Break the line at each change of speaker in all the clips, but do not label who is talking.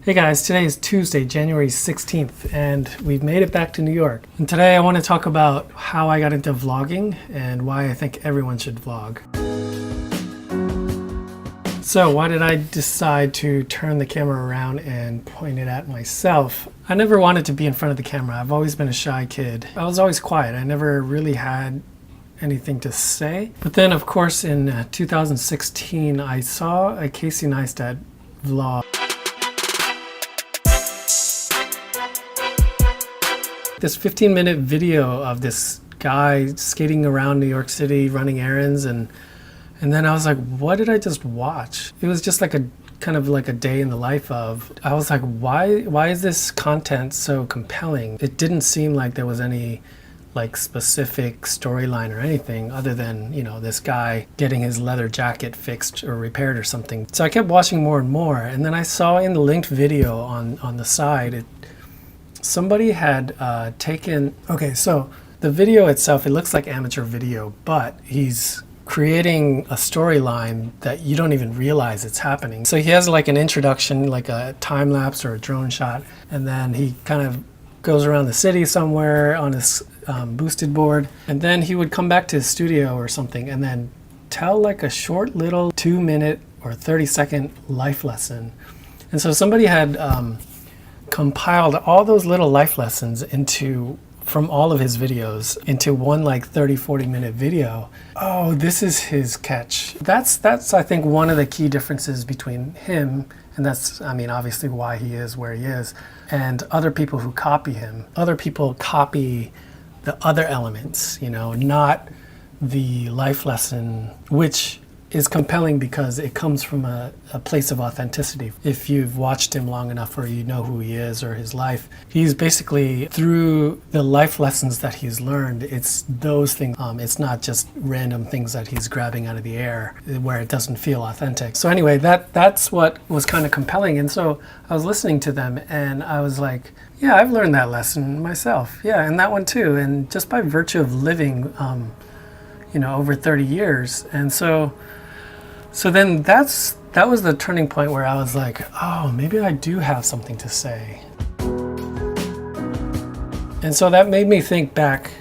Hey guys, today is Tuesday, January 16th, and we've made it back to New York. And today I want to talk about how I got into vlogging and why I think everyone should vlog. So why did I decide to turn the camera around and point it at myself? I never wanted to be in front of the camera. I've always been a shy kid. I was always quiet. I never really had anything to say. But then of course in 2016 I saw a Casey Neistat vlog. This 15-minute video of this guy skating around New York City running errands, and then I was like, what did I just watch? It was just like a kind of like a day in the life of. I was like, why is this content so compelling? It didn't seem like there was any like specific storyline or anything other than, you know, this guy getting his leather jacket fixed or repaired or something. So I kept watching more and more, and then I saw in the linked video on the side, somebody had taken, okay, so the video itself, it looks like amateur video, but he's creating a storyline that you don't even realize it's happening. So he has like an introduction, like a time lapse or a drone shot, and then he kind of goes around the city somewhere on his boosted board, and then he would come back to his studio or something and then tell like a short little 2-minute or 30-second life lesson. And so somebody had compiled all those little life lessons from all of his videos into one like 30-40 minute video. Oh, this is his catch. That's I think one of the key differences between him, and that's, I mean, obviously why he is where he is, and other people who copy him. Other people copy the other elements, you know, not the life lesson, which is compelling because it comes from a place of authenticity. If you've watched him long enough or you know who he is or his life, he's basically, through the life lessons that he's learned, it's those things. It's not just random things that he's grabbing out of the air where it doesn't feel authentic. So anyway, that's what was kind of compelling. And so I was listening to them and I was like, yeah, I've learned that lesson myself. Yeah, and that one too. And just by virtue of living, you know, over 30 years. And so then that was the turning point where I was like, oh, maybe I do have something to say. And so that made me think back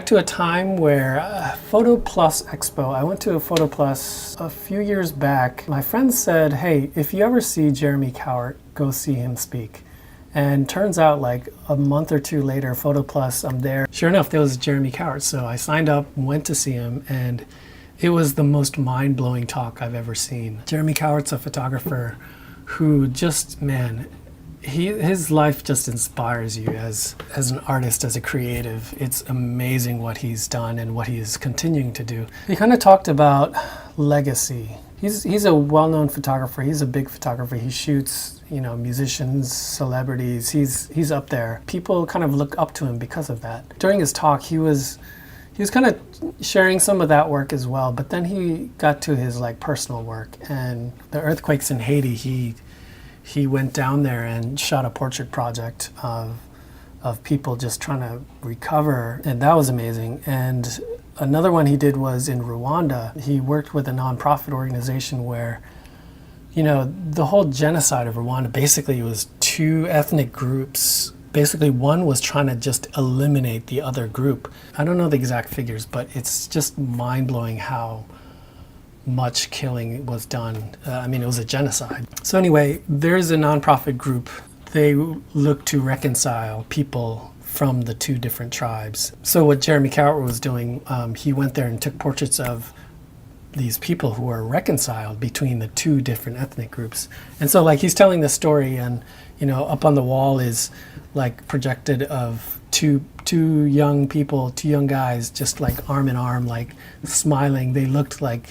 to a time where Photo Plus Expo. I went to a Photo Plus a few years back. My friend said, hey, if you ever see Jeremy Cowart, go see him speak. And turns out like a month or two later, Photo Plus, I'm there. Sure enough, there was Jeremy Cowart. So I signed up, went to see him, and it was the most mind-blowing talk I've ever seen. Jeremy Cowart's a photographer who just, man, his life just inspires you as an artist, as a creative. It's amazing what he's done and what he is continuing to do. He kind of talked about legacy. He's a well-known photographer. He's a big photographer. He shoots, you know, musicians, celebrities. He's up there. People kind of look up to him because of that. During his talk, he was kind of sharing some of that work as well, but then he got to his like personal work and the earthquakes in Haiti. He went down there and shot a portrait project of people just trying to recover, and that was amazing. And another one he did was in Rwanda. He worked with a nonprofit organization where, you know, the whole genocide of Rwanda basically was two ethnic groups. Basically, one was trying to just eliminate the other group. I don't know the exact figures, but it's just mind-blowing how much killing was done. I mean, it was a genocide. So anyway, there's a nonprofit group. They look to reconcile people from the two different tribes. So what Jeremy Cowart was doing, he went there and took portraits of these people who were reconciled between the two different ethnic groups. And so like he's telling the story, and you know, up on the wall is like projected of two young people, two young guys, just like arm in arm, like smiling. They looked like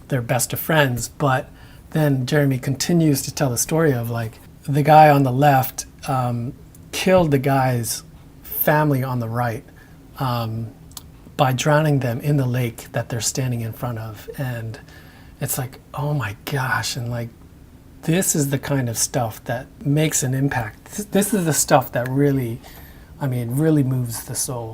they're best of friends. But then Jeremy continues to tell the story of like the guy on the left killed the guy's family on the right by drowning them in the lake that they're standing in front of. And it's like, oh my gosh. And like, this is the kind of stuff that makes an impact. This is the stuff that really, I mean, really moves the soul.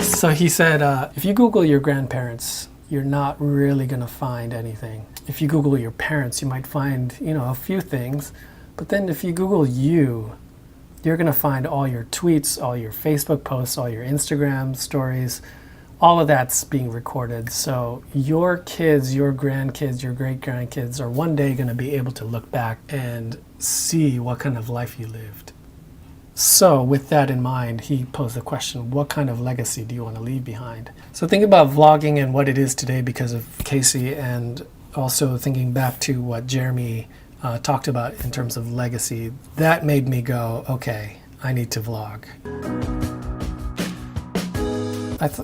So he said, if you Google your grandparents, you're not really gonna find anything. if you Google your parents, you might find, a few things. But then if you Google you, you're going to find all your tweets, all your Facebook posts, all your Instagram stories, all of that's being recorded. So your kids, your grandkids, your great-grandkids are one day going to be able to look back and see what kind of life you lived. So with that in mind, he posed the question, what kind of legacy do you want to leave behind? So think about vlogging and what it is today because of Casey, and also thinking back to what Jeremy talked about in terms of legacy. That made me go, okay, I need to vlog.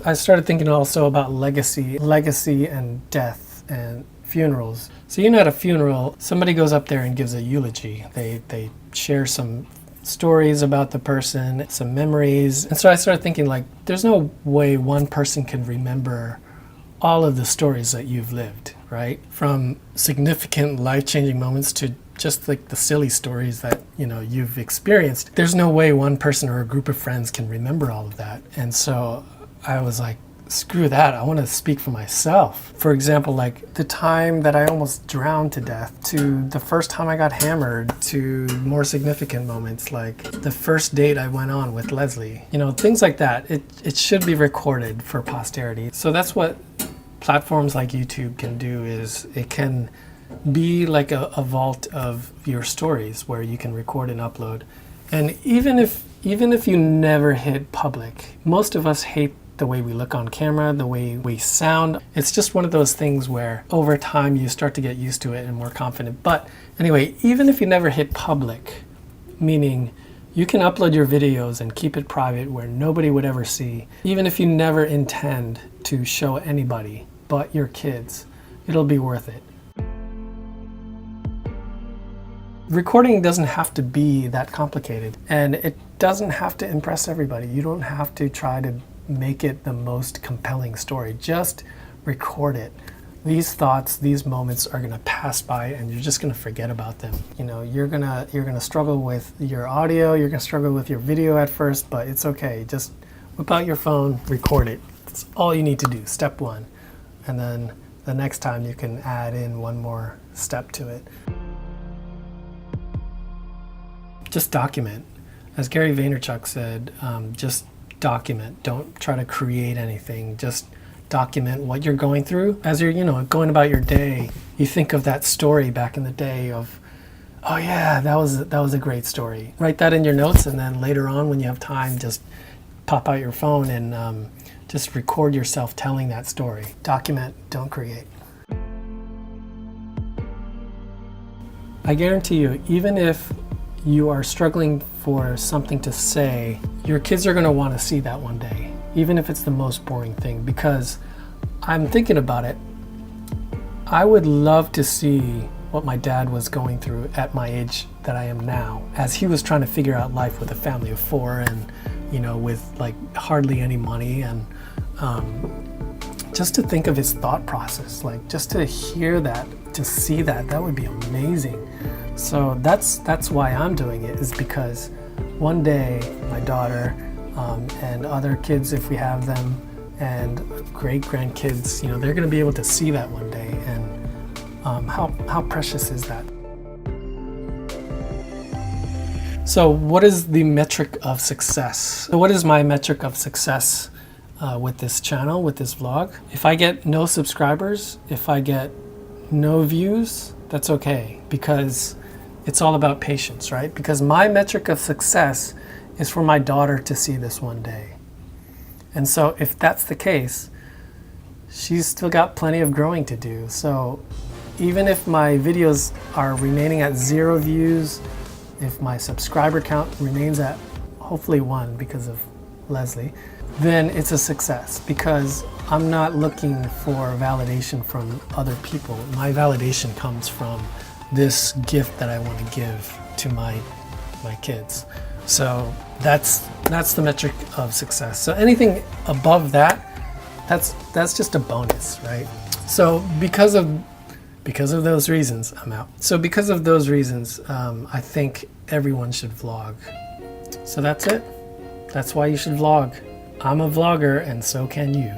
I started thinking also about legacy and death and funerals. So at a funeral, somebody goes up there and gives a eulogy. They share some stories about the person, some memories. And so I started thinking, like, there's no way one person can remember all of the stories that you've lived, right? From significant life-changing moments to just like the silly stories that, you've experienced. There's no way one person or a group of friends can remember all of that. And so I was like, screw that, I want to speak for myself. For example, like the time that I almost drowned to death, to the first time I got hammered, to more significant moments like the first date I went on with Leslie. Things like that. It should be recorded for posterity. So that's what platforms like YouTube can do, is it can be like a vault of your stories where you can record and upload. And even if you never hit public, most of us hate the way we look on camera, the way we sound. It's just one of those things where over time you start to get used to it and more confident. But anyway, even if you never hit public, meaning you can upload your videos and keep it private where nobody would ever see, even if you never intend to show anybody but your kids, it'll be worth it. Recording doesn't have to be that complicated, and it doesn't have to impress everybody. You don't have to try to make it the most compelling story. Just record it. These thoughts, these moments are gonna pass by and you're just gonna forget about them. You're gonna struggle with your audio, you're gonna struggle with your video at first, but it's okay. Just whip out your phone, record it. That's all you need to do, step one. And then the next time you can add in one more step to it. Just document. As Gary Vaynerchuk said, just document. Don't try to create anything. Just document what you're going through. As you're, going about your day, you think of that story back in the day of, oh yeah, that was a great story. Write that in your notes, and then later on when you have time, just pop out your phone and just record yourself telling that story. Document, don't create. I guarantee you, even if you are struggling for something to say, your kids are going to want to see that one day, even if it's the most boring thing, because I'm thinking about it. I would love to see what my dad was going through at my age that I am now, as he was trying to figure out life with a family of 4 and, with like hardly any money, and just to think of his thought process, like just to hear that, to see that would be amazing. So that's why I'm doing it, is because one day my daughter and other kids, if we have them, and great-grandkids, they're going to be able to see that one day. And how precious is that? So what is the metric of success? So what is my metric of success with this channel, with this vlog? If I get no subscribers, if I get no views, that's okay, because it's all about patience, right? Because my metric of success is for my daughter to see this one day. And so if that's the case, she's still got plenty of growing to do. So even if my videos are remaining at 0 views, if my subscriber count remains at hopefully 1 because of Leslie, then it's a success, because I'm not looking for validation from other people. My validation comes from this gift that I want to give to my kids. So that's the metric of success. So anything above that, that's just a bonus, right? So because of those reasons, I'm out. So because of those reasons, I think everyone should vlog. So that's it. That's why you should vlog. I'm a vlogger, and so can you.